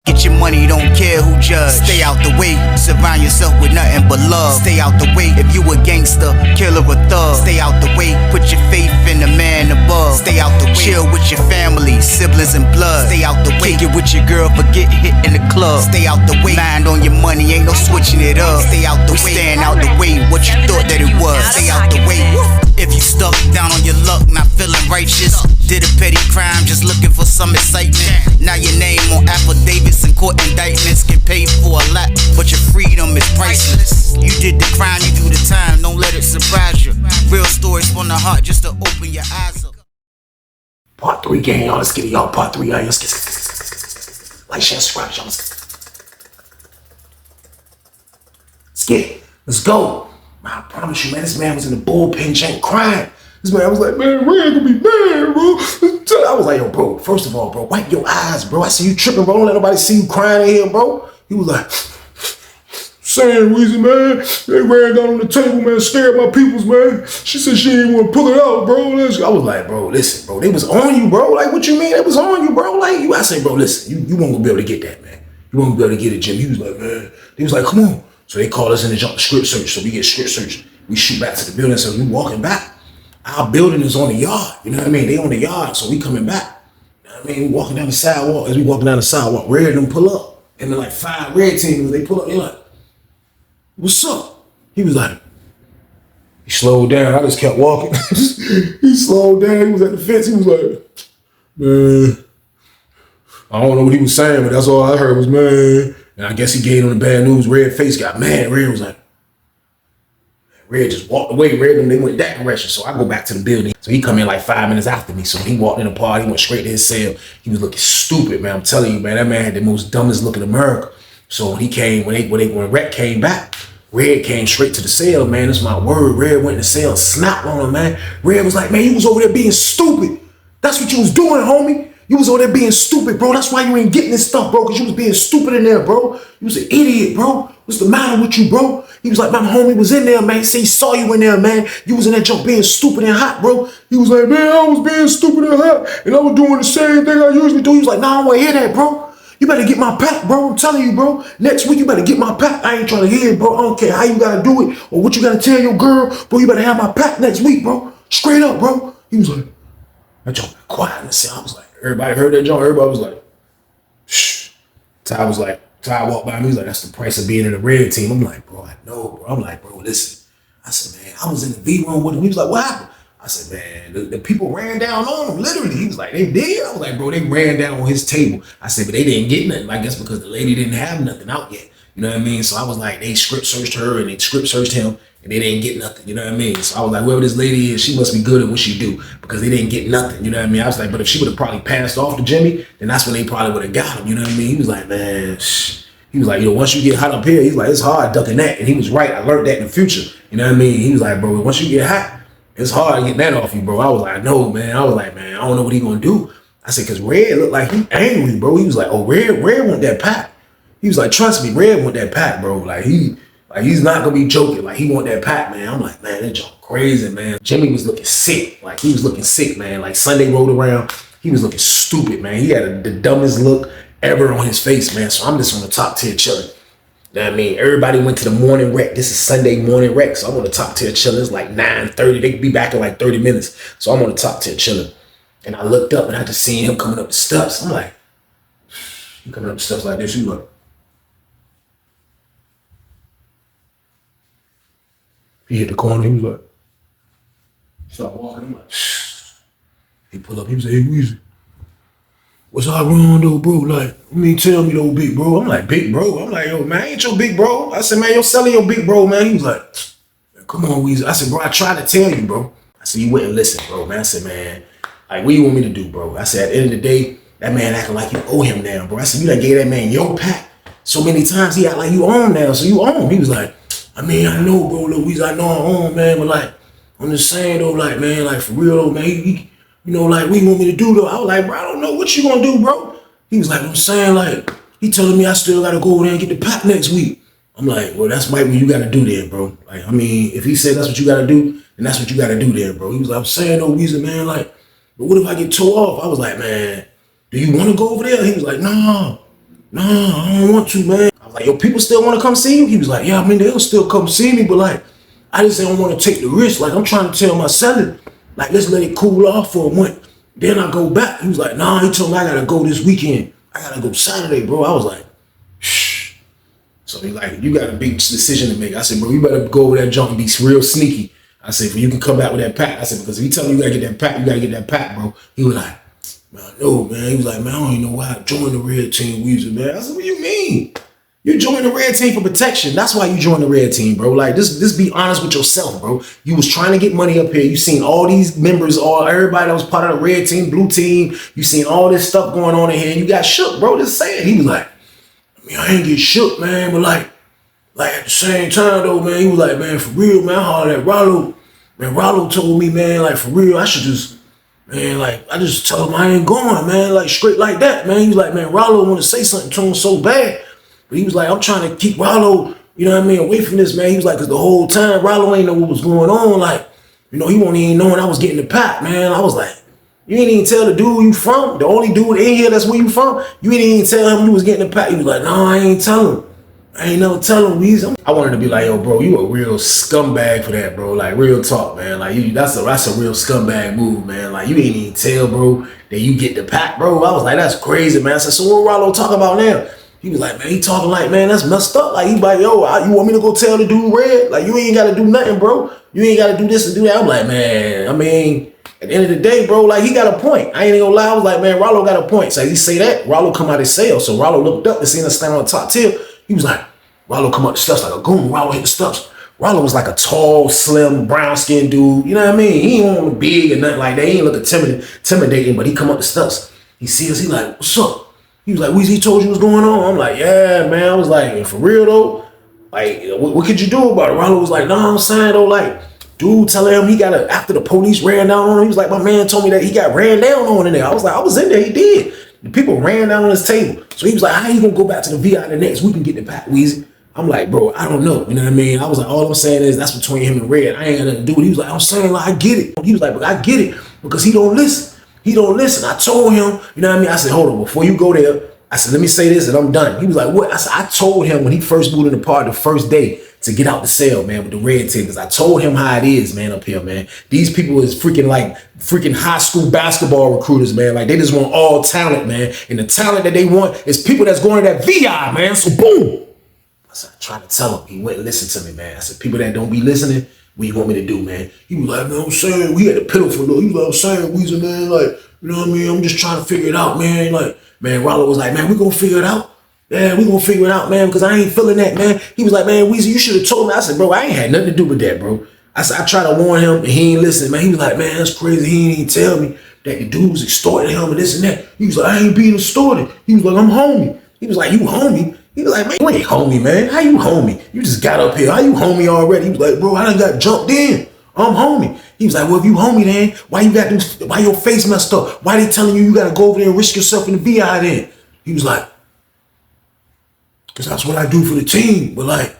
Get your money, don't care who judge. Stay out the way, surround yourself with nothing but love. Stay out the way, if you a gangster, killer or thug. Stay out the way, put your faith in the man above. Stay out the way, chill with your family, siblings and blood. Stay out the way, kick it with your girl, forget hit in the club. Stay out the way, mind on your money, ain't no switching it up. Stay out the way, stand out the way, what you thought that it was. Stay out the way, if you stuck down on your luck, not feeling righteous. Did a petty crime, just looking for some excitement. Now your name on affidavits and court indictments. Get paid for a lot, but your freedom is priceless. You did the crime, you do the time, don't let it surprise you. Real stories from the heart, just to open your eyes up. Part 3, gang, y'all. Let's get it, y'all. Part 3, y'all. Let's get like, share, subscribe, y'all. Let's get it. Let's go. Man, I promise you, man, this man was in the bullpen jank crying. This man was like, man, Red gonna be mad, bro. I was like, yo, bro, first of all, bro, wipe your eyes, bro. I see you tripping, bro. Don't let nobody see you crying in here, bro. He was like, saying, Weezy, man, they ran down on the table, man, scared my peoples, man. She said she didn't want to pull it out, bro. I was like, bro, listen, bro, they was on you, bro. Like, what you mean? They was on you, bro. Like, I said, bro, listen, you won't be able to get that, man. You won't be able to get it, Jim. He was like, man. He was like, come on. So they called us in to jump the script search. So we get script search. We shoot back to the building. So we walking back. Our building is on the yard. You know what I mean? They on the yard. So we coming back. You know what I mean? We walking down the sidewalk. As we walking down the sidewalk, Red them pull up. And then like 5 red teams, they pull up. They like, what's up? He was like, he slowed down. I just kept walking. He slowed down. He was at the fence. He was like, man, I don't know what he was saying, but that's all I heard was, man. And I guess he gave him the bad news. Red face got mad. Red was like, Red just walked away. Red and they went that direction. So I go back to the building. So he come in like 5 minutes after me. So when he walked in the party, he went straight to his cell. He was looking stupid, man. I'm telling you, man, that man had the most dumbest look in America. So when he came, when Rhett came back, Red came straight to the cell, man. That's my word. Red went to the cell and snapped on him, man. Red was like, man, you was over there being stupid. That's what you was doing, homie. You was over there being stupid, bro. That's why you ain't getting this stuff, bro, because you was being stupid in there, bro. You was an idiot, bro. What's the matter with you, bro? He was like, my homie was in there, man. He said he saw you in there, man. You was in that junk being stupid and hot, bro. He was like, man, I was being stupid and hot, and I was doing the same thing I usually do. He was like, nah, I don't want to hear that, bro. You better get my pack, bro. I'm telling you, bro. Next week, you better get my pack. I ain't trying to hear it, bro. I don't care how you got to do it or what you got to tell your girl, bro. You better have my pack next week, bro. Straight up, bro. He was like, that junk got quiet in the cell. I was like, everybody heard that junk. Everybody was like, shh. Ty walked by me. He was like, that's the price of being in the red team. I'm like, bro, I know, bro. I'm like, bro, listen. I said, man, I was in the V room with him. He was like, what happened? I said, man, the people ran down on him, literally. He was like, they did? I was like, bro, they ran down on his table. I said, but they didn't get nothing. I guess because the lady didn't have nothing out yet. You know what I mean? So I was like, they script searched her and they script searched him and they didn't get nothing. You know what I mean? So I was like, whoever this lady is, she must be good at what she do because they didn't get nothing. You know what I mean? I was like, but if she would have probably passed off to Jimmy, then that's when they probably would have got him. You know what I mean? He was like, man, shh. He was like, once you get hot up here, he's like, it's hard ducking that. And he was right. I learned that in the future. You know what I mean? He was like, bro, once you get hot, it's hard getting that off you, bro. I was like, no, man. I was like, man, I don't know what he gonna do. I said, because Red looked like he angry, bro. He was like, oh, Red want that pack. He was like, trust me, Red want that pack, bro. Like he's not gonna be joking. Like he want that pack, man. I'm like, man, that junk crazy, man. Jimmy was looking sick. Like he was looking sick, man. Like Sunday rolled around, he was looking stupid, man. He had the dumbest look ever on his face, man. So I'm just on the top tier chilling. You know what I mean? Everybody went to the morning rec. This is Sunday morning rec. So I'm on the top tier chilling. It's like 9:30. They could be back in like 30 minutes. So I'm on the top tier chilling. And I looked up and I just seen him coming up the steps. I'm like, he coming up the steps like this. You look. He hit the corner. He was like, start walking. I'm like, he pull up. He was like, hey, Weezy, what's all wrong though, bro? Like, tell me though, big bro. I'm like, big bro. I'm like, yo, man, I ain't your big bro. I said, man, you're selling your big bro, man. He was like, come on, Weezy. I said, bro, I tried to tell you, bro. I said, you wouldn't listen, bro, man. I said, man, like, what do you want me to do, bro? I said, at the end of the day, that man acting like you owe him now, bro. I said, you done gave that man your pack so many times. He act like you own now, so you own. He was like, I know, bro, Louise, I know I own, man, but like, I'm just saying though, like, man, like, for real though, man, he you know, like, what you want me to do though? I was like, bro, I don't know what you gonna do, bro. He was like, I'm saying, like, he telling me I still gotta go over there and get the pack next week. I'm like, well, that's might what you gotta do there, bro. Like, if he said that's what you gotta do, then that's what you gotta do there, bro. He was like, I'm saying though, Weezy, man, like, but what if I get tore off? I was like, man, do you wanna go over there? He was like, no. nah, I don't want to, man. I was like, yo, people still want to come see you? He was like, yeah, I mean, they'll still come see me, but like, I just don't want to take the risk. Like, I'm trying to tell my seller, like, let's let it cool off for a month. Then I go back. He was like, nah, he told me I gotta go this weekend. I gotta go Saturday, bro. I was like, shh. So he like, you got a big decision to make. I said, bro, you better go over that junk and be real sneaky. I said, you can come back with that pack. I said, because if he tell me you gotta get that pack, you gotta get that pack, bro. He was like, man, no, man. He was like, man, I don't even know why I joined the red team, Weezy, man. I said, what do you mean? You joined the red team for protection. That's why you joined the red team, bro. Like, just be honest with yourself, bro. You was trying to get money up here. You seen all these members, everybody that was part of the red team, blue team. You seen all this stuff going on in here. And you got shook, bro. Just saying. He was like, I mean, I ain't get shook, man. But like at the same time, though, man, he was like, man, for real, man, I hollered at Rollo. Man, Rollo told me, man, like, for real, I should just, man, like, I just told him I ain't going, man, like, straight like that, man. He was like, man, Rollo want to say something to him so bad. But he was like, I'm trying to keep Rollo, you know what I mean, away from this, man. He was like, because the whole time, Rollo ain't know what was going on. Like, you know, he wasn't even knowing I was getting the pack, man. I was like, you ain't even tell the dude you from, the only dude in here that's where you from, you ain't even tell him you was getting the pack. He was like, no, I ain't tell him. I ain't never tell him, Weezy. I wanted to be like, yo, bro, you a real scumbag for that, bro. Like, real talk, man. Like, that's a real scumbag move, man. Like, you ain't even tell, bro, that you get the pack, bro. I was like, that's crazy, man. I said, so what Rollo talking about now? He was like, man, he talking like, man, that's messed up. Like, he like, yo, you want me to go tell the dude Red? Like, you ain't got to do nothing, bro. You ain't got to do this and do that. I'm like, man, I mean, at the end of the day, bro, like, he got a point. I ain't gonna lie. I was like, man, Rollo got a point. So he say that, Rollo come out his cell. So Rollo looked up and seen us stand on the top tier. He was like, Rollo come up the steps like a goon. Rollo hit the steps. Rollo was like a tall, slim, brown-skinned dude. You know what I mean? He ain't want to be big or nothing like that. He ain't look intimidating, but he come up the steps. He see us. He like, what's up? He was like, Weezy, he told you what's going on? I'm like, yeah, man. I was like, for real, though? Like, what could you do about it? Rollo was like, no, I'm saying, though, like, dude telling him he got after the police ran down on him. He was like, my man told me that he got ran down on in there. I was like, I was in there. He did. The people ran down on his table. So he was like, how you going to go back to the VI the next week and get the pack, Weezy? I'm like, bro, I don't know. You know what I mean? I was like, all I'm saying is that's between him and Red. I ain't got nothing to do with it. He was like, I'm saying, like, I get it. He was like, but I get it because he don't listen. He don't listen. I told him, you know what I mean? I said, hold on, before you go there, I said, let me say this and I'm done. He was like, what? I said, I told him when he first moved in the party the first day to get out the cell, man, with the red team. Because I told him how it is, man, up here, man. These people is freaking high school basketball recruiters, man. Like, they just want all talent, man. And the talent that they want is people that's going to that VI, man. So, boom. I said, I tried to tell him. He wouldn't listen to me, man. I said, people that don't be listening, what you want me to do, man? He was like, man, I'm saying, we had a pitiful look. He was like, I'm saying, Weezy, man, like, you know what I mean? I'm just trying to figure it out, man. Like, man, Rollo was like, man, we gonna figure it out. Yeah, we gonna figure it out, man, because I ain't feeling that, man. He was like, man, Weezy, you should have told me. I said, bro, I ain't had nothing to do with that, bro. I said, I tried to warn him, and he ain't listening, man. He was like, man, that's crazy. He ain't even tell me that the dude was extorting him and this and that. He was like, I ain't being extorted. He was like, I'm homie. He was like, you homie? He was like, man, you ain't homie, man. How you homie? You just got up here. How you homie already? He was like, bro, I done got jumped in. I'm homie. He was like, well, if you homie then, why your face messed up? Why they telling you gotta go over there and risk yourself in the VI then? He was like, because that's what I do for the team. But like,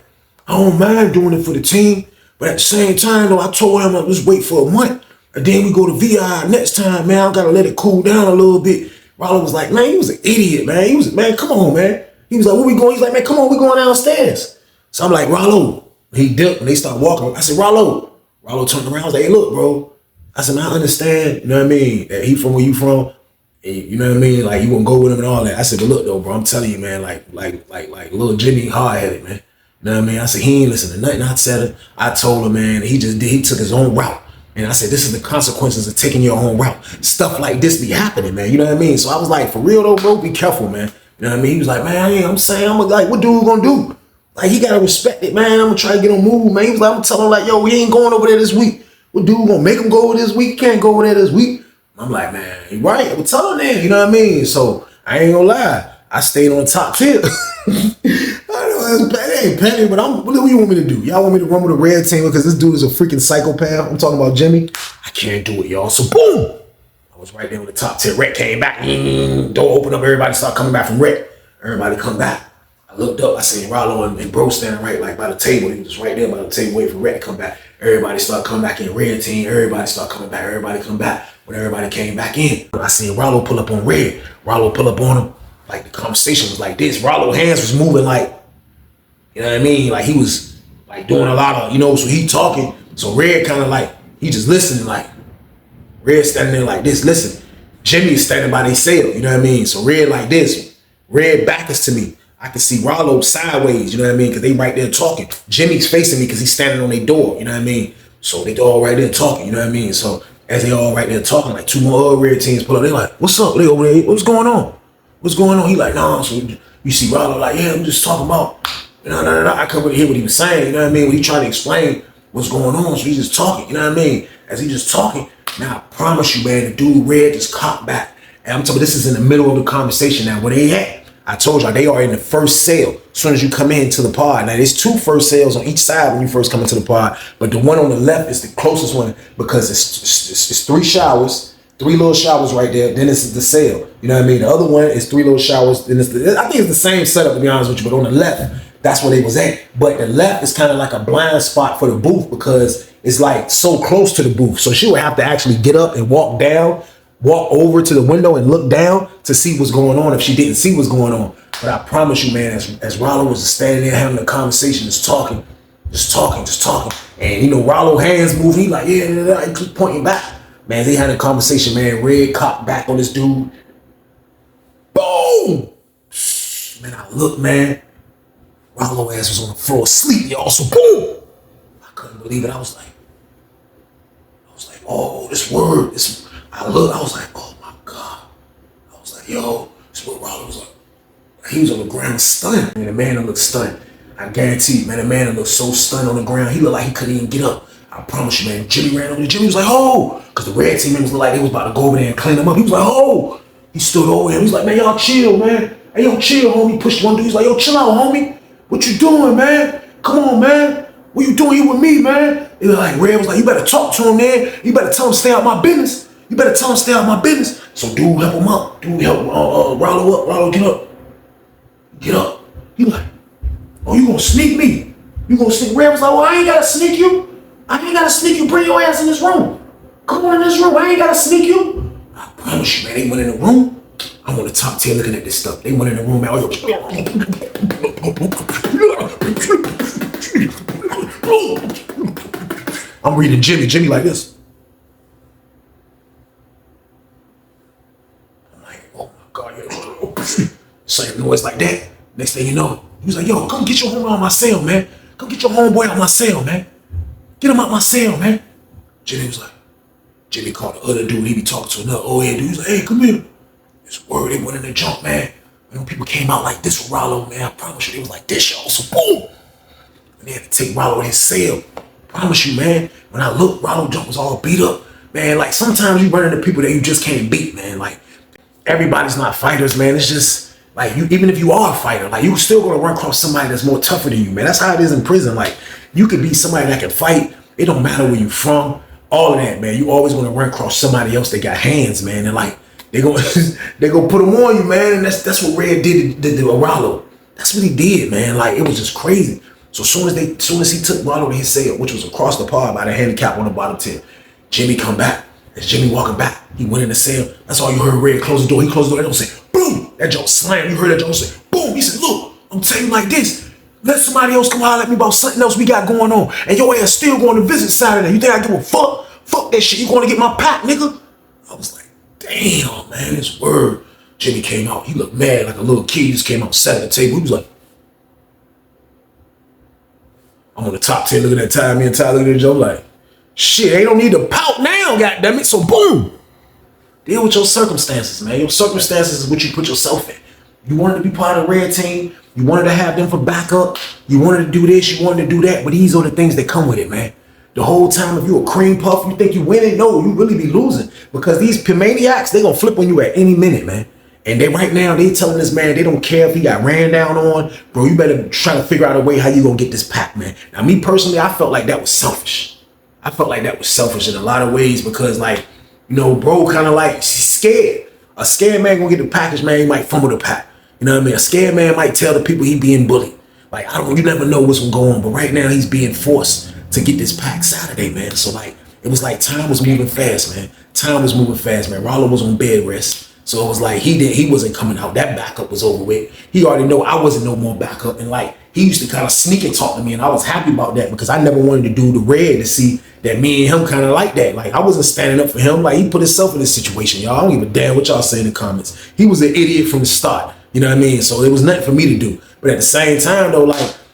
I don't mind doing it for the team. But at the same time, though, I told him, let's wait for a month. And then we go to VI next time, man. I gotta let it cool down a little bit. Rollo was like, man, he was an idiot, man. He was, man, come on, man. He was like, where we going? He's like, man, come on, we going downstairs. So I'm like, Rollo. He dipped and they started walking. I said, Rollo. Rollo turned around. I was like, hey, look, bro. I said, man, I understand, you know what I mean, that he from where you from. And you know what I mean? Like, you gonna go with him and all that. I said, but look, though, bro, I'm telling you, man, like little Jimmy hard-headed, man. You know what I mean? I said, he ain't listening to nothing I said. I told him, man, he took his own route. And I said, this is the consequences of taking your own route. Stuff like this be happening, man. You know what I mean? So I was like, for real, though, bro, be careful, man. You know what I mean? He was like, man, I'm saying, like, what dude gonna do? Like, he gotta respect it, man. I'm gonna try to get him moved, man. He was like, I'm gonna tell him, like, yo, we ain't going over there this week. What dude gonna make him go over this week? Can't go over there this week. I'm like, man, you right. I'm telling him, you know what I mean? So I ain't gonna lie. I stayed on top tier. I know it ain't petty, but what do you want me to do? Y'all want me to run with a red team because this dude is a freaking psychopath? I'm talking about Jimmy. I can't do it, y'all. So boom. I was right there with the top tier. Rhett came back. Door opened up. Everybody started coming back from Rhett. Everybody come back. I looked up. I seen Rollo and Bro standing right like by the table. He was just right there by the table waiting for Rhett to come back. Everybody started coming back in red team. Everybody started coming back. Everybody come back. When everybody came back in, I seen Rollo pull up on Red. Rollo pull up on him. like the conversation was like this. Rollo hands was moving like, you know what I mean? Like he was like doing a lot of, you know, so he talking. So Red kind of like, he just listening like, Red standing there like this, listen. Jimmy is standing by their cell, you know what I mean? So Red like this, Red back is to me. I can see Rollo sideways, you know what I mean? Because they right there talking. Jimmy's facing me because he's standing on their door, you know what I mean? So they all right there talking, you know what I mean? So as they all right there talking, like two more other Red teams pull up, they like, what's up? They over there, what's going on? What's going on? He like, nah. So you see Rollo like, yeah, I'm just talking about, I couldn't really hear what he was saying, you know what I mean? When he tried to explain what's going on, so he's just talking, you know what I mean? As he just talking, now I promise you, man, the dude Red just cocked back. And I'm telling you, this is in the middle of the conversation now. Where they at? I told y'all, they are in the first cell. As soon as you come into the pod. Now, there's two first cells on each side when you first come into the pod. But the one on the left is the closest one because it's 3 showers, 3 little showers right there. Then it's the cell. You know what I mean? The other one is 3 little showers. Then I think it's the same setup, to be honest with you. But on the left, that's where they was at. But the left is kind of like a blind spot for the booth because it's like so close to the booth. So she would have to actually get up and walk over to the window and look down to see what's going on if she didn't see what's going on. But I promise you, man, as Rollo was standing there having a conversation, just talking. And, you know, Rollo hands moving. He like, yeah, he keep pointing back. Man, they had a conversation, man. Red cocked back on this dude. Boom! Man, I look, man. Rollo ass was on the floor asleep, y'all. So boom! I couldn't believe it. I was like, oh, this word. I was like, oh my God. I was like, yo, this is what Rollo was like. He was on the ground stunned. Man, the man that looked stunned. I guarantee you, man, the man that looked so stunned on the ground, he looked like he couldn't even get up. I promise you, man. Jimmy ran over there. Jimmy was like, oh, because the Red team members looked like they was about to go over there and clean him up. He was like, oh. He stood over him. He was like, man, y'all chill, man. Hey, yo, chill, homie. He pushed one dude. He's like, yo, chill out, homie. What you doing, man? Come on, man. What you doing? You with me, man? He was like, Red was like, you better talk to him, man. You better tell him stay out my business. You better tell him stay out my business. So dude help him up. Dude help Rollo up. Rollo, get up. Get up. He like, oh, you gonna sneak me? You gonna sneak? Red was like, well, I ain't gotta sneak you. I ain't gotta sneak you. Bring your ass in this room. Come on in this room. I ain't gotta sneak you. I promise you, man. They went in the room. I'm on the top tier looking at this stuff. They went in the room, man. I'm reading Jimmy. Jimmy like this. I'm like, oh my God, same noise like that. Next thing you know, he was like, yo, come get your homie out my cell, man. Come get your homeboy out my cell, man. Get him out my cell, man. Jimmy called the other dude. He be talking to another old head dude. He's like, hey, come here. This word, they went in the jump, man. When people came out like this with Rollo, man, I promise you, they was like this, y'all. So boom. And they had to take Rollo in his cell. I promise you, man. When I looked, Rollo jump was all beat up. Man, like sometimes you run into people that you just can't beat, man. Like everybody's not fighters, man. It's just like you, even if you are a fighter, like you still gonna run across somebody that's more tougher than you, man. That's how it is in prison. Like you could be somebody that can fight. It don't matter where you from. All of that, man. You always gonna run across somebody else that got hands, man. And like they gonna put them on you, man. And that's what Red did to Rollo. That's what he did, man. Like it was just crazy. So soon as he took Rollo to his cell, which was across the pod by the handicap on the bottom tip, Jimmy come back. As Jimmy walking back, he went in the cell. That's all you heard. Red close the door. He closed the door. That don't say boom. That joint slammed. You heard that joint say boom. He said, look, I'm telling you like this. Let somebody else come holler at me about something else we got going on. And your ass still going to visit Saturday. You think I give a fuck? Fuck that shit. You going to get my pack, nigga? I was like, damn, man, this word. Jimmy came out. He looked mad like a little kid. He just came out, sat at the table. He was like, I'm on the top 10 looking at Ty. Me and Ty looking at Joe like, shit, they don't need to pout now, goddammit. So boom. Deal with your circumstances, man. Your circumstances is what you put yourself in. You wanted to be part of the Red team. You wanted to have them for backup. You wanted to do this. You wanted to do that. But these are the things that come with it, man. The whole time, if you a cream puff, you think you winning. No, you really be losing. Because these maniacs, they gonna flip on you at any minute, man. And they right now, they telling this man, they don't care if he got ran down on. Bro, you better try to figure out a way how you gonna get this pack, man. Now, me personally, I felt like that was selfish. I felt like that was selfish in a lot of ways because, like, you know, bro kind of like scared. A scared man gonna get the package, man, he might fumble the pack. You know what I mean? A scared man might tell the people he being bullied. Like, you never know what's gonna go on. But right now, he's being forced to get this pack Saturday, man. So, like, it was like time was moving fast, man. Time was moving fast, man. Rollo was on bed rest. So it was like he wasn't coming out. That backup was over with. He already know I wasn't no more backup. And like he used to kind of sneak and talk to me, and I was happy about that because I never wanted to do the red to see that me and him kind of like that. Like I wasn't standing up for him. Like he put himself in this situation, y'all. I don't give a damn what y'all say in the comments. He was an idiot from the start. You know what I mean? So it was nothing for me to do. But at the same time though,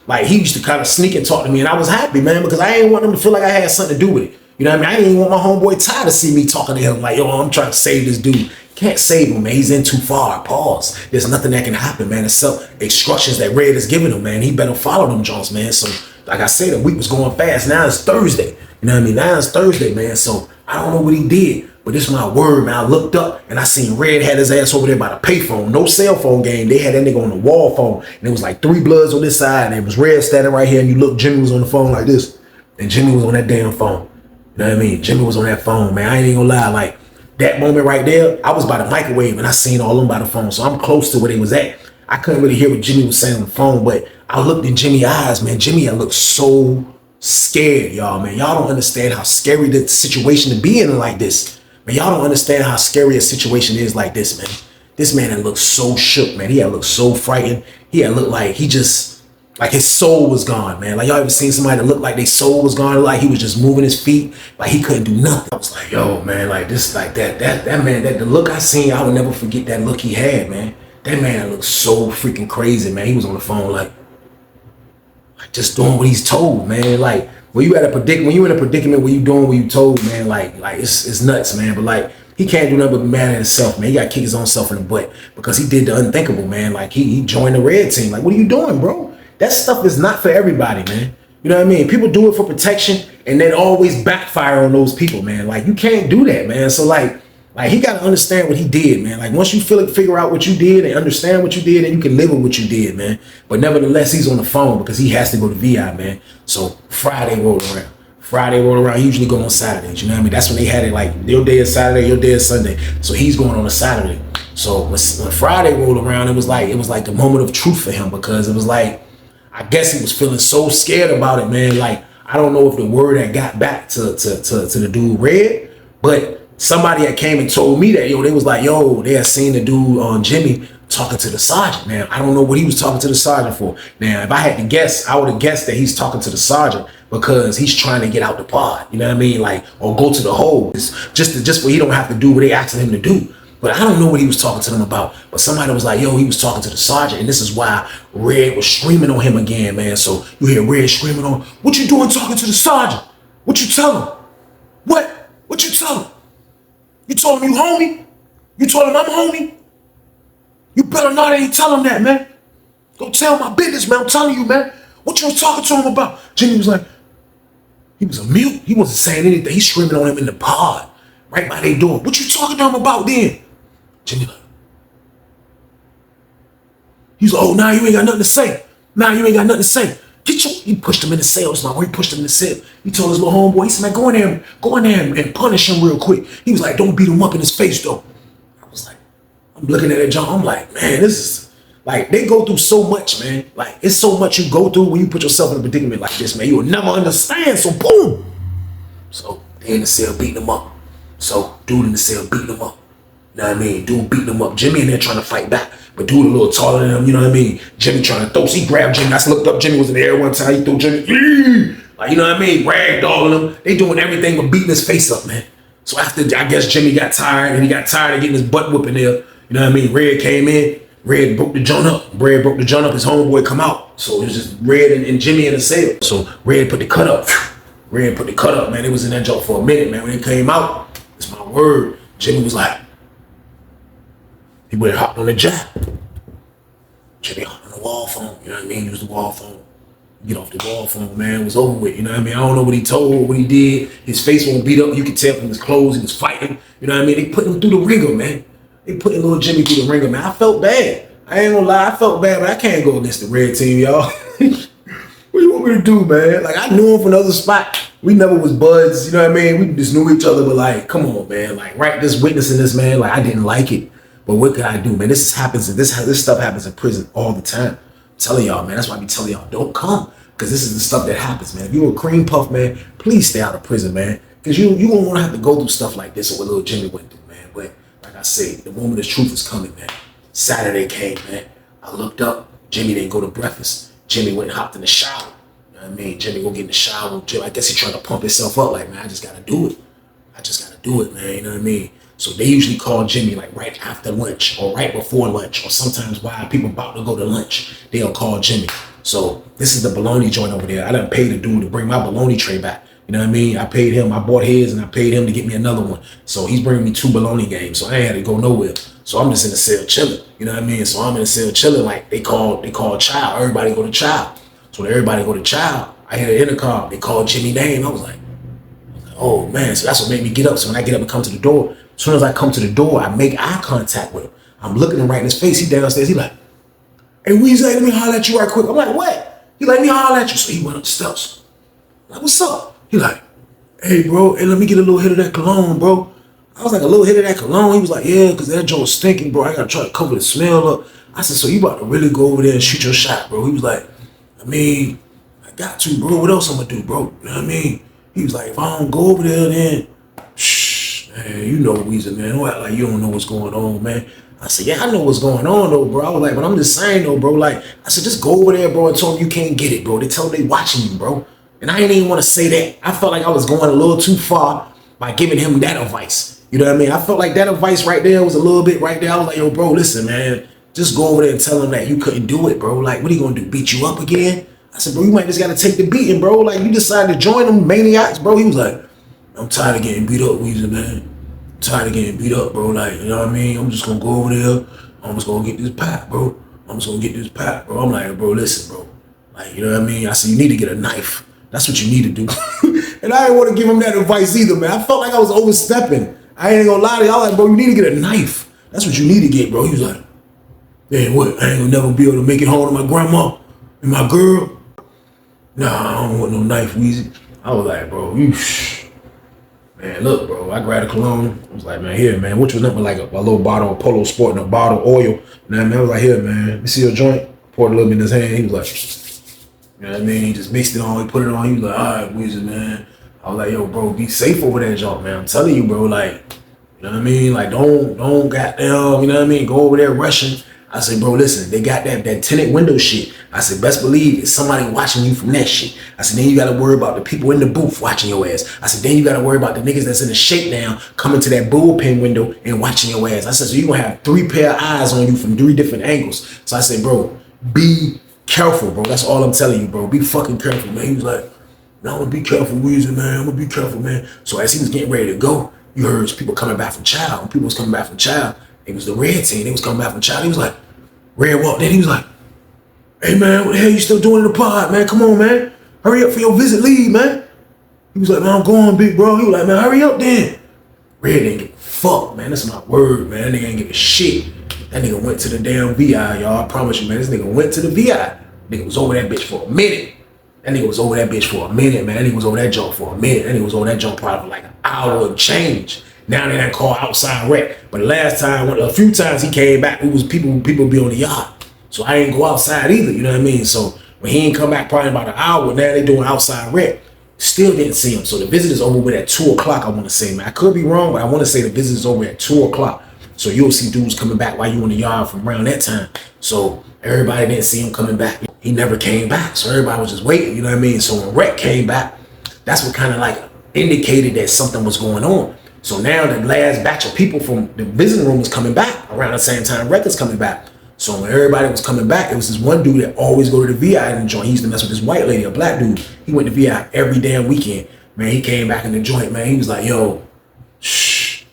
like he used to kind of sneak and talk to me, and I was happy, man, because I didn't want him to feel like I had something to do with it. You know what I mean? I didn't even want my homeboy Ty to see me talking to him like, yo, I'm trying to save this dude. Can't save him, man. He's in too far. Pause. There's nothing that can happen, man. It's some instructions that Red is giving him, man. He better follow them Jones, man. So, like I said, the week was going fast. Now it's Thursday. You know what I mean? Now it's Thursday, man. So I don't know what he did, but this is my word, man. I looked up and I seen Red had his ass over there by the payphone. No cell phone game. They had that nigga on the wall phone, and it was like 3 bloods on this side, and it was Red standing right here, and you look, Jimmy was on the phone like this, and Jimmy was on that damn phone. You know what I mean? Jimmy was on that phone, man. I ain't even gonna lie, like. That moment right there, I was by the microwave and I seen all of them by the phone. So I'm close to where they was at. I couldn't really hear what Jimmy was saying on the phone, but I looked in Jimmy's eyes, man. Jimmy looked so scared, y'all, man. Y'all don't understand how scary the situation to be in like this. Man, y'all don't understand how scary a situation is like this, man. This man had looked so shook, man. He had looked so frightened. He had looked like he just, like his soul was gone, man. Like y'all ever seen somebody that looked like their soul was gone? Like he was just moving his feet, like he couldn't do nothing. I was like, yo, man, like this, like that man, the look I seen, I would never forget that look he had, man. That man looked so freaking crazy, man. He was on the phone like just doing what he's told, man. Like when you in a predicament where you doing what you told, man, like it's nuts, man. But like he can't do nothing but be mad at himself, man. He got to kick his own self in the butt because he did the unthinkable, man. Like he joined the red team. Like, what are you doing, bro? That stuff is not for everybody, man. You know what I mean? People do it for protection and then always backfire on those people, man. Like, you can't do that, man. So, like he got to understand what he did, man. Like, once you figure out what you did and understand what you did, and you can live with what you did, man. But nevertheless, he's on the phone because he has to go to VI, man. So, Friday rolled around. He usually go on Saturdays, you know what I mean? That's when they had it, like, your day is Saturday, your day is Sunday. So, he's going on a Saturday. So, when Friday rolled around, it was like the moment of truth for him because it was like, I guess he was feeling so scared about it, man. Like, I don't know if the word had got back to the dude Red, but somebody had came and told me that, they was like, they had seen the dude on Jimmy talking to the sergeant, man. I don't know what he was talking to the sergeant for. Now, if I had to guess, I would have guessed that he's talking to the sergeant because he's trying to get out the pod, you know what I mean? Like, or go to the hole. It's just where he don't have to do what they asking him to do. But I don't know what he was talking to them about. But somebody was like, he was talking to the sergeant. And this is why Red was screaming on him again, man. So you hear Red screaming on, what you doing talking to the sergeant? What you tell him? What you tell him? You told him you homie? You told him I'm homie? You better not ain't tell him that, man. Go tell my business, man. I'm telling you, man. What you was talking to him about? Jimmy was like, he was a mute. He wasn't saying anything. He's screaming on him in the pod. Right by their door. What you talking to him about then? Jimmy like, he's like, now you ain't got nothing to say. He pushed him in the cell. It's like, he pushed him in the cell. He told his little homeboy, he said, man, go in there and punish him real quick. He was like, don't beat him up in his face, though. I was like, I'm looking at that John. I'm like, man, this is, like, they go through so much, man. Like, it's so much you go through when you put yourself in a predicament like this, man. You will never understand, so boom. So, they in the cell beating him up. So, dude in the cell beating him up. You know what I mean? Dude beating him up. Jimmy in there trying to fight back. But dude a little taller than him, you know what I mean? Jimmy trying to throw. So he grabbed Jimmy. I looked up. Jimmy was in the air one time. He threw Jimmy. Like, you know what I mean? Ragdolling him. They doing everything but beating his face up, man. So after, I guess Jimmy got tired. And he got tired of getting his butt whooping there. You know what I mean? Red came in. Red broke the joint up. His homeboy come out. So it was just Red and Jimmy in the cell. So Red put the cut up. Man. It was in that joint for a minute, man. When it came out, it's my word. Jimmy was like, he went hopped on the jack. Jimmy hopped on the wall phone, you know what I mean? Use the wall phone. Get off the wall phone, man. It was over with, you know what I mean? I don't know what he told, what he did. His face wasn't beat up. You could tell from his clothes, he was fighting. You know what I mean? They put him through the ringer, man. They put little Jimmy through the ringer, man. I felt bad. I ain't gonna lie, I felt bad, but I can't go against the red team, y'all. What you want me to do, man? Like, I knew him from another spot. We never was buds, you know what I mean? We just knew each other, but like, come on, man. Like, right, just witnessing this, man, like, I didn't like it. But what could I do, man? This stuff happens in prison all the time. I'm telling y'all, man. That's why I be telling y'all, don't come. Because this is the stuff that happens, man. If you're a cream puff, man, please stay out of prison, man. Because you won't want to have to go through stuff like this or what little Jimmy went through, man. But like I say, the moment of truth is coming, man. Saturday came, man. I looked up. Jimmy didn't go to breakfast. Jimmy went and hopped in the shower. You know what I mean? Jimmy go get in the shower. I guess he trying to pump himself up like, man, I just got to do it. I just got to do it, man. You know what I mean? So they usually call Jimmy like right after lunch or right before lunch, or sometimes while people about to go to lunch, they'll call Jimmy. So this is the bologna joint over there. I done paid the dude to bring my bologna tray back. You know what I mean? I paid him. I bought his and I paid him to get me another one. So he's bringing me 2 bologna games. So I ain't had to go nowhere. So I'm just in the cell chilling. You know what I mean? So I'm in the cell chilling. Like they call child. Everybody go to child. So when everybody go to child, I hear the intercom. They call Jimmy name. I was like, oh man. So that's what made me get up. So when I get up and come to the door, as soon as I come to the door, I make eye contact with him. I'm looking him right in his face. He downstairs. He like, hey, Weezy, let me holler at you right quick. I'm like, what? He like, me holler at you. So he went up the steps. I'm like, what's up? He like, hey, bro, hey, let me get a little hit of that cologne, bro. I was like, a little hit of that cologne? He was like, yeah, because that joint's stinking, bro. I got to try to cover the smell up. I said, so you about to really go over there and shoot your shot, bro? He was like, I mean, I got to, bro. What else I'm going to do, bro? You know what I mean? He was like, if I don't go over there, then, shh, man, you know Weezy, man. Don't act like you don't know what's going on, man. I said, yeah, I know what's going on, though, bro. I was like, but I'm just saying, though, bro. Like, I said, just go over there, bro, and tell them you can't get it, bro. They tell them they watching you, bro. And I didn't even want to say that. I felt like I was going a little too far by giving him that advice. You know what I mean? I felt like that advice right there was a little bit right there. I was like, yo, bro, listen, man. Just go over there and tell him that you couldn't do it, bro. Like, what are you going to do, beat you up again? I said, bro, you might just got to take the beating, bro. Like, you decided to join them maniacs, bro. He was like, I'm tired of getting beat up, Weezy, man. I'm tired of getting beat up, bro. Like, you know what I mean? I'm just going to go over there. I'm just going to get this pack, bro. I'm just going to get this pack, bro. I'm like, bro, listen, bro. Like, you know what I mean? I said, you need to get a knife. That's what you need to do. And I didn't want to give him that advice either, man. I felt like I was overstepping. I ain't gonna lie to you. I was like, bro, you need to get a knife. That's what you need to get, bro. He was like, man, what? I ain't gonna never be able to make it home to my grandma and my girl. Nah, I don't want no knife, Weezy. I was like, bro, man, look, bro. I grabbed a cologne. I was like, man, here, man. Which was nothing like a little bottle of Polo Sport and a bottle of oil. You know what I mean? I was like, here, man. Let me see your joint. Poured a little bit in his hand. He was like, you know what I mean? He just mixed it on, he put it on. He was like, all right, Weezy, man. I was like, yo, bro, be safe over that junk, man. I'm telling you, bro, like, you know what I mean? Like, don't goddamn, you know what I mean? Go over there rushing. I said, bro, listen, they got that tinted window shit. I said, best believe it's somebody watching you from that shit. I said, then you got to worry about the people in the booth watching your ass. I said, then you got to worry about the niggas that's in the shakedown coming to that bullpen window and watching your ass. I said, so you going to have 3 pair of eyes on you from 3 different angles. So I said, bro, be careful, bro. That's all I'm telling you, bro. Be fucking careful, man. He was like, no, I'm gonna be careful, Weezy, man. I'm gonna be careful, man. So as he was getting ready to go, you heard people coming back from child. When people was coming back from child, it was the red team. They was coming back from child. He was like, Red walked in. He was like, hey, man, what the hell you still doing in the pod, man? Come on, man. Hurry up for your visit leave, man. He was like, man, I'm going, big bro. He was like, man, hurry up then. Red didn't give a fuck, man. That's my word, man. That nigga ain't give a shit. That nigga went to the damn VI, y'all. I promise you, man. This nigga went to the VI. Nigga was over that bitch for a minute. That nigga was over that bitch for a minute, man. That nigga was over that junk for a minute. That nigga was over that junk probably for like an hour and change. Now they done call outside rec. But the last time, a few times he came back, it was people be on the yacht. So I ain't go outside either, you know what I mean? So when he ain't come back probably about an hour, now they doing outside rec. Still didn't see him. So the visit is over with at 2 o'clock, I want to say, man. I could be wrong, but I want to say the visit is over at 2 o'clock. So you'll see dudes coming back while you in the yard from around that time. So everybody didn't see him coming back. He never came back. So everybody was just waiting, you know what I mean? So when Rec came back, that's what kind of like indicated that something was going on. So now the last batch of people from the visiting room was coming back around the same time Rec is coming back. So when everybody was coming back, it was this one dude that always go to the VI in the joint. He used to mess with this white lady, a black dude. He went to VI every damn weekend. Man, he came back in the joint, man. He was like, yo, shh.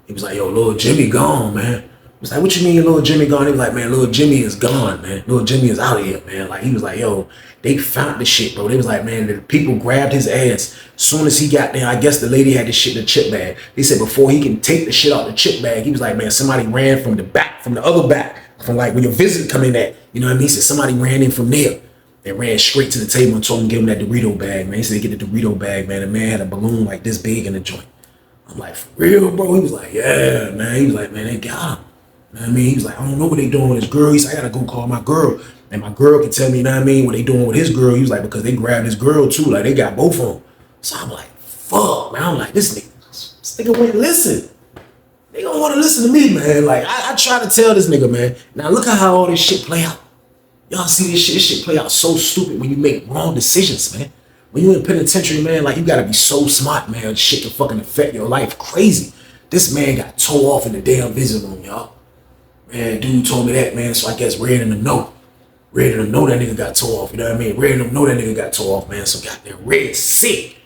He was like, yo, little Jimmy gone, man. I was like, what you mean little Jimmy gone? He was like, man, little Jimmy is gone, man. Little Jimmy is out of here, man. Like, he was like, yo, they found the shit, bro. They was like, man, the people grabbed his ass. Soon as he got there, I guess the lady had the shit in the chip bag. They said before he can take the shit out the chip bag, he was like, man, somebody ran from the back, from the other back, from like when your visit come in at, you know what I mean? He said somebody ran in from there and ran straight to the table and told him to give him that Dorito bag, man. He said get the Dorito bag, man. The man had a balloon like this big in the joint. I'm like, for real, bro? He was like, yeah, man. He was like, man, they got him. You know what I mean? He was like, I don't know what they doing with his girl. He said, I gotta go call my girl. And my girl can tell me, you know what I mean, what they doing with his girl. He was like, because they grabbed his girl too. Like, they got both of them. So I'm like, fuck, man. I'm like, this nigga went, listen. They gonna don't want to listen to me, man. Like, I try to tell this nigga, man. Now, look at how all this shit play out. Y'all see this shit? This shit play out so stupid when you make wrong decisions, man. When you in penitentiary, man, like, you gotta be so smart, man. Shit can fucking affect your life crazy. This man got tore off in the damn visit room, y'all. Man, dude told me that, man. So I guess Red in the know. Red in the know that nigga got tore off. You know what I mean? Red in the know that nigga got tore off, man. So goddamn Red sick.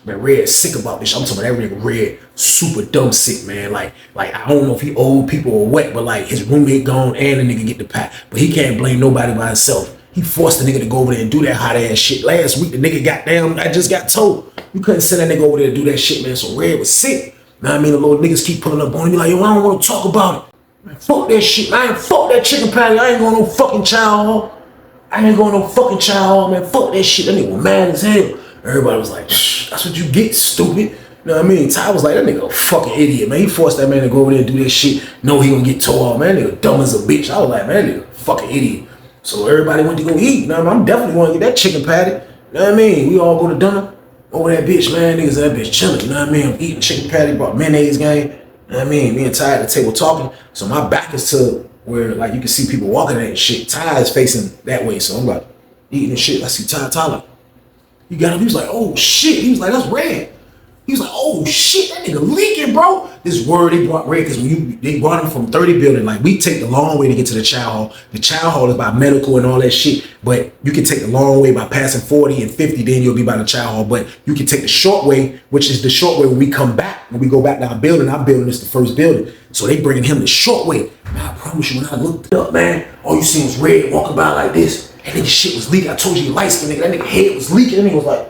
Man, Red sick about this. I'm talking about that nigga Red super dumb sick, man. Like I don't know if he old people or what, but like his roommate gone and the nigga get the pack. But he can't blame nobody by himself. He forced the nigga to go over there and do that hot ass shit. Last week the nigga goddamn, I just got told. You couldn't send that nigga over there to do that shit, man. So Red was sick. Know what I mean? The little niggas keep pulling up on him. Be like, yo, I don't want to talk about it. Man, fuck that shit. I ain't fuck that chicken patty. I ain't going no fucking child hall. I ain't going no fucking child hall, man. Fuck that shit. That nigga was mad as hell. Everybody was like, shh, that's what you get, stupid. You know what I mean? Ty was like, that nigga a fucking idiot, man. He forced that man to go over there and do that shit. No, he gonna get tore off, man. That nigga dumb as a bitch. I was like, man, that nigga fucking idiot. So everybody went to go eat. You know what I mean? I'm definitely gonna get that chicken patty. You know what I mean? We all go to dinner. Over that bitch, man. Niggas that bitch chilling. You know what I mean? I'm eating chicken patty, brought mayonnaise game. You know what I mean? Me and Ty at the table talking. So my back is to where like you can see people walking at and shit. Ty is facing that way. So I'm like eating and shit. I see Ty like, he got him. He was like, oh shit. He was like, that's Red. He was like, oh shit, that nigga leaking, bro. This word they brought Red because when they brought him from 30 building, like we take the long way to get to the child hall. The child hall is by medical and all that shit, but you can take the long way by passing 40 and 50, then you'll be by the child hall. But you can take the short way, which is the short way when we come back, when we go back to our building is the first building. So they bringing him the short way. Man, I promise you, when I looked up, man, all you seen was Red walking by like this. That nigga shit was leaking. I told you, light skin nigga. That nigga head was leaking. And he was like,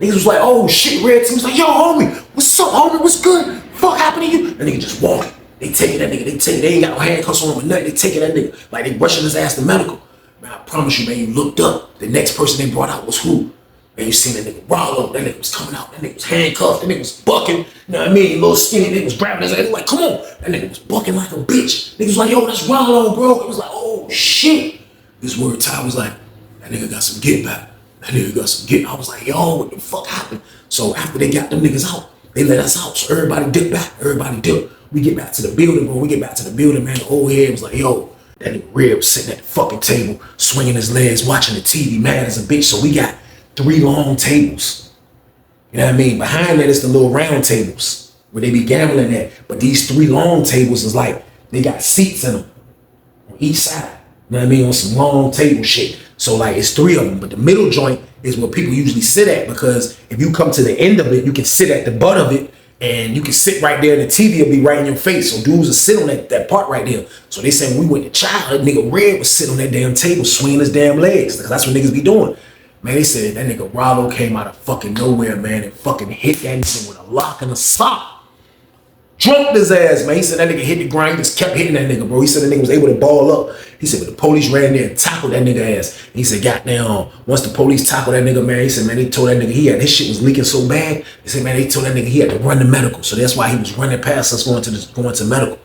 niggas was like, oh shit, Red Team was like, yo, homie, what's up, homie? What's good? Fuck happened to you? That nigga just walking. They taking that nigga. They ain't got no handcuffs on him or nothing. They taking that nigga. Like they rushing his ass to medical. Man, I promise you, man, you looked up. The next person they brought out was who? Man, you seen that nigga Rollo. That nigga was coming out. That nigga was handcuffed. That nigga was bucking. You know what I mean? Little skinny nigga was grabbing his ass. Like, come on. That nigga was bucking like a bitch. Nigga was like, yo, that's Rollo, bro. It was like, oh shit. This word Ty was like, that nigga got some get back. That nigga got some get. I was like, yo, what the fuck happened? So after they got them niggas out, they let us out. So everybody dipped back. Everybody dipped. We get back to the building, bro. We get back to the building, man. The old head was like, yo, that nigga Red was sitting at the fucking table, swinging his legs, watching the TV, mad as a bitch. So we got 3 long tables. You know what I mean? Behind that is the little round tables where they be gambling at. But these 3 long tables is like, they got seats in them on each side. You know what I mean? On some long table shit. So like it's 3 of them, but the middle joint is where people usually sit at, because if you come to the end of it, you can sit at the butt of it and you can sit right there and the TV will be right in your face. So dudes will sit on that part right there. So they said when we went to child, nigga Red was sitting on that damn table swinging his damn legs, because that's what niggas be doing. Man, they said that nigga Rollo came out of fucking nowhere, man, and fucking hit that nigga with a lock and a sock. Drumped his ass, man. He said that nigga hit the ground, just kept hitting that nigga, bro. He said that nigga was able to ball up. He said, but the police ran there and tackled that nigga ass. And he said, goddamn, once the police tackled that nigga, man, he said, man, they told that nigga his shit was leaking so bad. He said, man, they told that nigga he had to run to medical. So that's why he was running past us going to medical.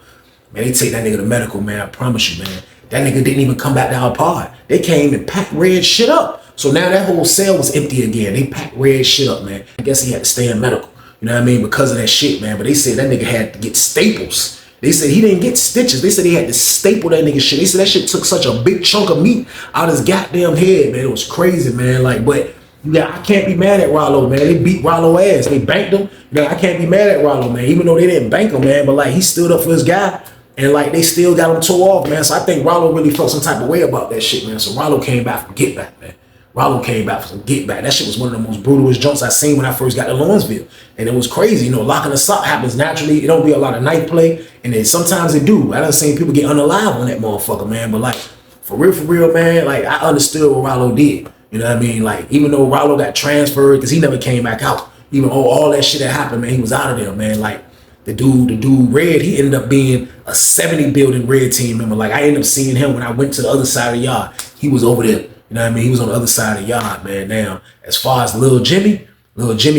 Man, they take that nigga to medical, man. I promise you, man. That nigga didn't even come back to our pod. They came and packed Red shit up. So now that whole cell was empty again. They packed Red shit up, man. I guess he had to stay in medical. You know what I mean? Because of that shit, man. But they said that nigga had to get staples. They said he didn't get stitches. They said he had to staple that nigga shit. They said that shit took such a big chunk of meat out his goddamn head, man. It was crazy, man. Like, but yeah, I can't be mad at Rollo, man. They beat Rollo ass. They banked him. You know, I can't be mad at Rollo, man. Even though they didn't bank him, man. But like, he stood up for his guy. And like, they still got him tore off, man. So I think Rollo really felt some type of way about that shit, man. So Rollo came back from get back, man. Rollo came back for some get back. That shit was one of the most brutalest jumps I seen when I first got to Lawrenceville. And it was crazy. You know, locking the sock happens naturally. It don't be a lot of knife play. And then sometimes it do. I done seen people get unalive on that motherfucker, man. But like, for real, man, like I understood what Rollo did. You know what I mean? Like, even though Rollo got transferred, because he never came back out. Even though all that shit that happened, man, he was out of there, man. Like, the dude Red, he ended up being a 70 building Red team member. Like, I ended up seeing him when I went to the other side of the yard. He was over there. You know what I mean? He was on the other side of the yard, man. Now, as far as Lil Jimmy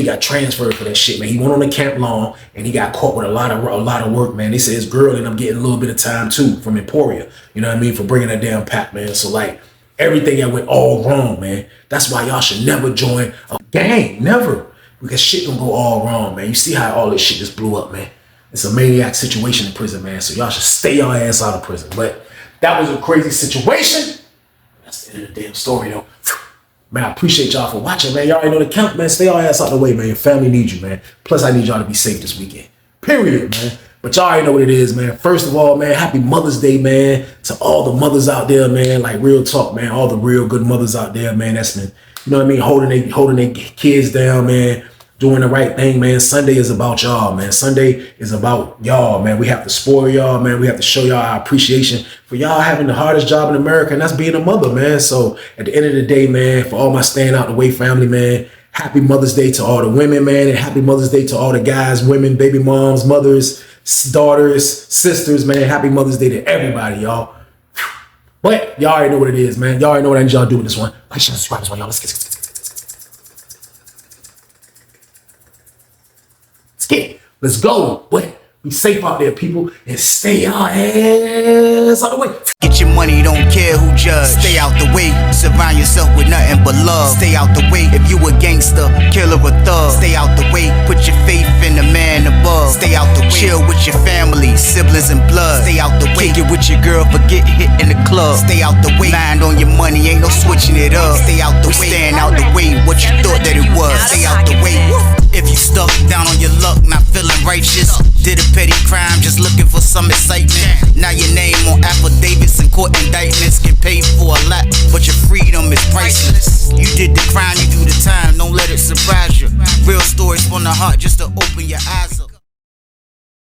got transferred for that shit, man. He went on the camp long and he got caught with a lot of work, man. They said his girl ended up getting a little bit of time too from Emporia. You know what I mean? For bringing that damn pack, man. So like, everything that went all wrong, man. That's why y'all should never join a gang, never. Because shit gonna go all wrong, man. You see how all this shit just blew up, man. It's a maniac situation in prison, man. So y'all should stay your ass out of prison. But that was a crazy situation. That's the end of the damn story, though. Man, I appreciate y'all for watching, man. Y'all already know the count, man. Stay your ass out of the way, man. Your family needs you, man. Plus, I need y'all to be safe this weekend. Period, man. But y'all already know what it is, man. First of all, man, happy Mother's Day, man. To all the mothers out there, man. Like, real talk, man. All the real good mothers out there, man. That's been, you know what I mean? Holding their kids down, man. Doing the right thing, man. Sunday is about y'all, man. Sunday is about y'all, man. We have to spoil y'all, man. We have to show y'all our appreciation for y'all having the hardest job in America, and that's being a mother, man. So at the end of the day, man, for all my staying out the way family, man, happy Mother's Day to all the women, man, and happy Mother's Day to all the guys, women, baby moms, mothers, daughters, sisters, man. Happy Mother's Day to everybody, y'all. But y'all already know what it is, man. Y'all already know what I need y'all to do with this one. Like, share, subscribe, this one, y'all. Let's get. Let's go. But be safe out there, people, and stay your ass out the way. Get your money, don't care who judge. Stay out the way, surround yourself with nothing but love. Stay out the way if you a gangster, killer or thug. Stay out the way, put your faith in the man above. Stay out the way, chill with your family, siblings and blood. Stay out the way, kick it with your girl, forget hit in the club. Stay out the way, mind on your money, ain't no switching it up. Stay out the way, stand out the way, what you thought that it was. Stay out the way. If you stuck down on your luck, not feeling righteous, did a petty crime, just looking for some excitement. Now your name on affidavits and court indictments, get paid for a lot, but your freedom is priceless. You did the crime, you